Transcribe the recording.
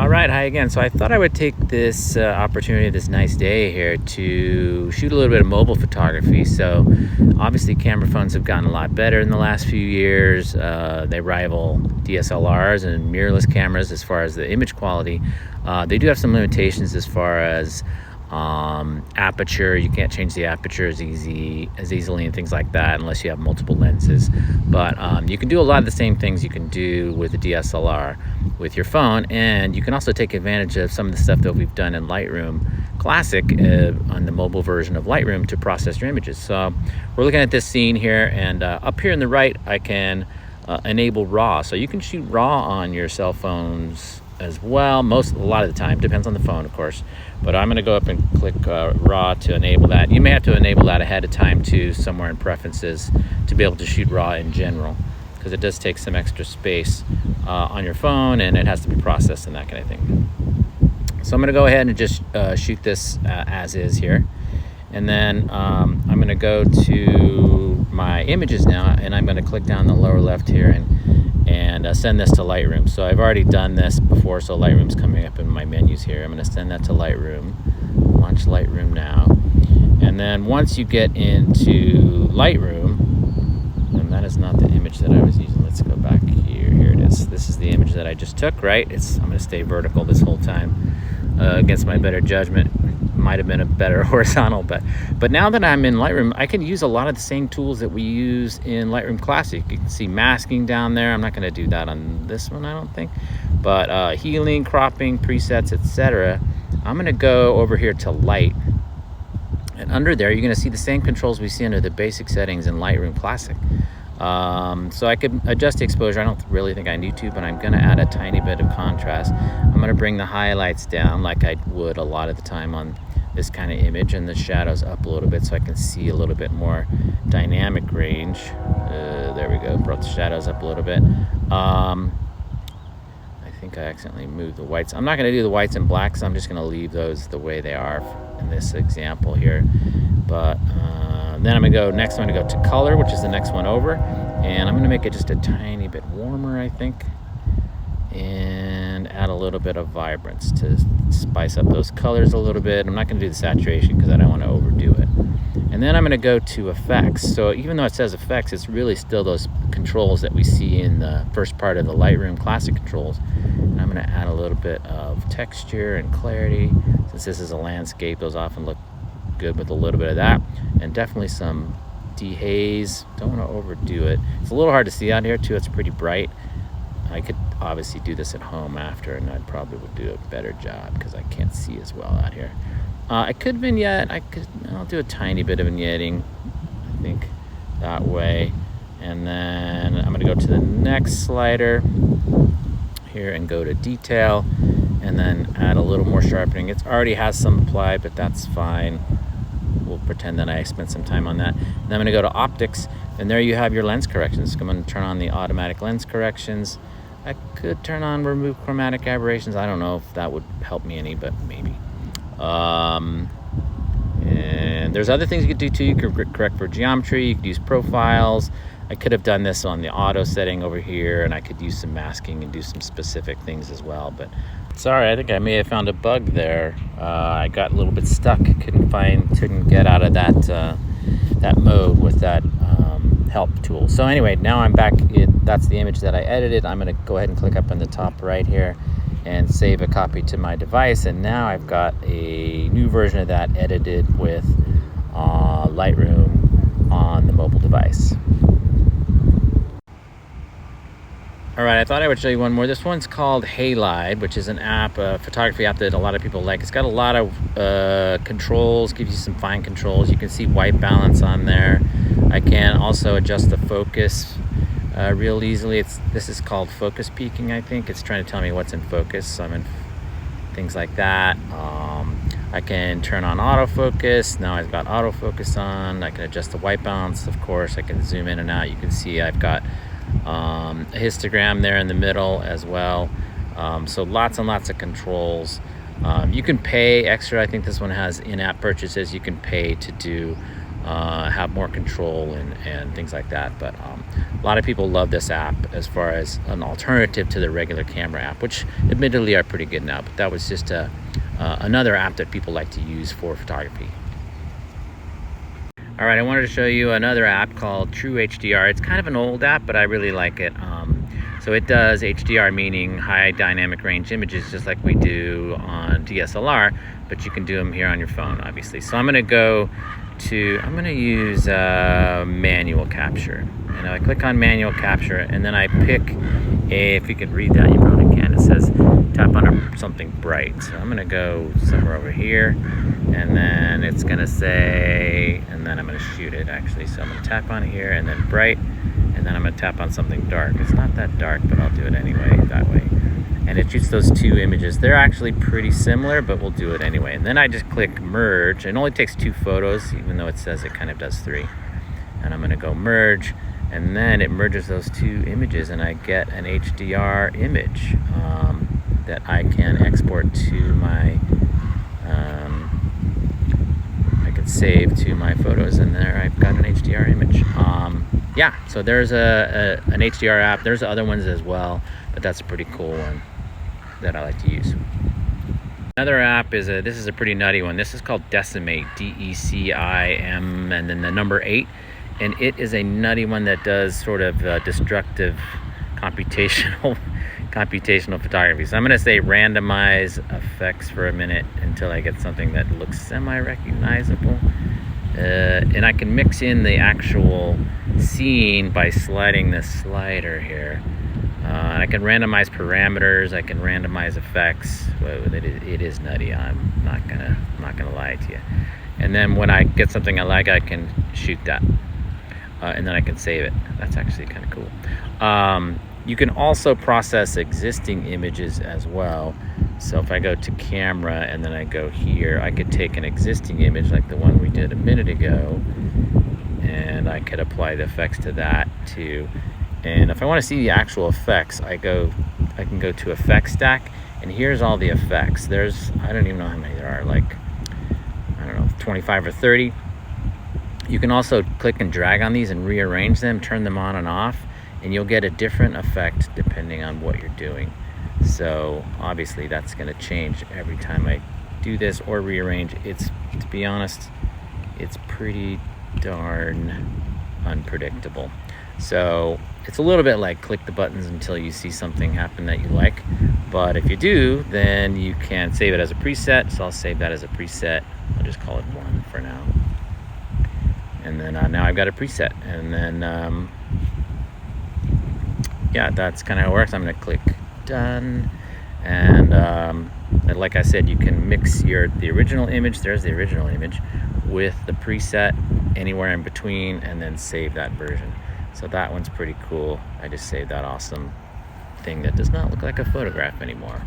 All right, hi again. So I thought I would take this opportunity, this nice day here, to shoot a little bit of mobile photography. So obviously camera phones have gotten a lot better in the last few years. They rival DSLRs and mirrorless cameras as far as the image quality. They do have some limitations as far as aperture. You can't change the aperture as easily and things like that unless you have multiple lenses. But you can do a lot of the same things you can do with a DSLR with your phone, and you can also take advantage of some of the stuff that we've done in Lightroom Classic on the mobile version of Lightroom to process your images. So we're looking at this scene here, and up here in the right I can enable RAW, so you can shoot RAW on your cell phones as well. A lot of the time, depends on the phone of course, but I'm going to go up and click RAW to enable that. You may have to enable that ahead of time too, somewhere in preferences, to be able to shoot RAW in general, because it does take some extra space on your phone and it has to be processed and that kind of thing. So I'm going to go ahead and just shoot this as is here, and then I'm going to go to my images now, and I'm going to click down the lower left here and send this to Lightroom. So I've already done this before, so Lightroom's coming up in my menus here. I'm going to send that to Lightroom, launch Lightroom now, and then once you get into Lightroom, and that is not the image that I was using. Let's go back here. Here it is. This is the image that I just took, right? I'm going to stay vertical this whole time against my better judgment. Might have been a better horizontal, but now that I'm in Lightroom, I can use a lot of the same tools that we use in Lightroom Classic. You can see masking down there. I'm not going to do that on this one, I don't think, but healing, cropping, presets, etc. I'm going to go over here to light, and under there you're going to see the same controls we see under the basic settings in Lightroom Classic. So I could adjust the exposure. I don't really think I need to, but I'm going to add a tiny bit of contrast. I'm going to bring the highlights down like I would a lot of the time on this kind of image, and the shadows up a little bit so I can see a little bit more dynamic range. There we go, brought the shadows up a little bit. I think I accidentally moved the whites. I'm not going to do the whites and blacks. I'm just going to leave those the way they are in this example here. But then I'm going to go next. I'm going to go to color, which is the next one over, and I'm going to make it just a tiny bit warmer, I think, and add a little bit of vibrance to spice up those colors a little bit. I'm not going to do the saturation because I don't want to overdo it. And then I'm going to go to effects. So even though it says effects, it's really still those controls that we see in the first part of the Lightroom Classic controls. And I'm going to add a little bit of texture and clarity. Since this is a landscape, those often look good with a little bit of that, and definitely some dehaze. Don't want to overdo it. It's a little hard to see out here too. It's pretty bright. I could obviously do this at home after, and I probably would do a better job because I can't see as well out here. I could vignette. I'll do a tiny bit of vignetting, I think, that way. And then I'm going to go to the next slider here and go to detail, and then add a little more sharpening. It already has some applied, but that's fine. We'll pretend that I spent some time on that. Then I'm going to go to optics, and there you have your lens corrections. I'm going to turn on the automatic lens corrections. I could turn on remove chromatic aberrations. I don't know if that would help me any, but maybe. And there's other things you could do too. You could correct for geometry. You could use profiles. I could have done this on the auto setting over here, and I could use some masking and do some specific things as well. But sorry, I think I may have found a bug there. I got a little bit stuck. Couldn't get out of that mode with that help tool. So anyway, now I'm back. That's the image that I edited. I'm going to go ahead and click up on the top right here and save a copy to my device. And now I've got a new version of that edited with Lightroom on the mobile device. All right, I thought I would show you one more. This one's called Halide, which is an app, a photography app that a lot of people like. It's got a lot of controls, gives you some fine controls. You can see white balance on there. I can also adjust the focus real easily. This is called focus peaking, I think. It's trying to tell me what's in focus. So I'm in things like that. I can turn on autofocus. Now I've got autofocus on. I can adjust the white balance, of course. I can zoom in and out. You can see I've got a histogram there in the middle as well. So lots and lots of controls. You can pay extra. I think this one has in-app purchases. You can pay to do have more control and things like that. But a lot of people love this app as far as an alternative to the regular camera app, which admittedly are pretty good now, but that was just another app that people like to use for photography. All right, I wanted to show you another app called True HDR. It's kind of an old app, but I really like it. So it does HDR, meaning high dynamic range images, just like we do on DSLR, but you can do them here on your phone, obviously. So I'm gonna use manual capture. And I click on manual capture, and then I pick if you can read that, you probably can. It says tap on something bright. So I'm gonna go somewhere over here, and then it's gonna say, and then I'm gonna shoot it actually. So I'm gonna tap on here, and then bright, and then I'm gonna tap on something dark. It's not that dark, but I'll do it anyway, that way. And it shoots those two images. They're actually pretty similar, but we'll do it anyway. And then I just click merge. It only takes 2 photos, even though it says it kind of does 3. And I'm gonna go merge, and then it merges those 2 images, and I get an HDR image that I can export to my, I can save to my photos, and there I've got an HDR image. Yeah, so there's an HDR app. There's other ones as well, but that's a pretty cool one that I like to use. Another app is this is a pretty nutty one. This is called Decimate, DECIM, and then the number 8. And it is a nutty one that does sort of destructive computational photography. So I'm going to say randomize effects for a minute until I get something that looks semi-recognizable. And I can mix in the actual scene by sliding this slider here. I can randomize parameters. I can randomize effects. It is nutty. I'm not gonna lie to you. And then when I get something I like, I can shoot that. And then I can save it. That's actually kind of cool. You can also process existing images as well. So if I go to camera and then I go here, I could take an existing image like the one we did a minute ago, and I could apply the effects to that too. And if I want to see the actual effects, I can go to effects stack, and here's all the effects. I don't even know how many there are, like, I don't know, 25 or 30. You can also click and drag on these and rearrange them, turn them on and off, and you'll get a different effect depending on what you're doing. So obviously that's going to change every time I do this or rearrange. To be honest, it's pretty darn unpredictable. So it's a little bit like click the buttons until you see something happen that you like. But if you do, then you can save it as a preset. So I'll save that as a preset. I'll just call it 1 for now. And then now I've got a preset. And then, yeah, that's kind of how it works. I'm going to click done. And like I said, you can mix the original image, there's the original image, with the preset anywhere in between, and then save that version. So that one's pretty cool. I just saved that awesome thing that does not look like a photograph anymore.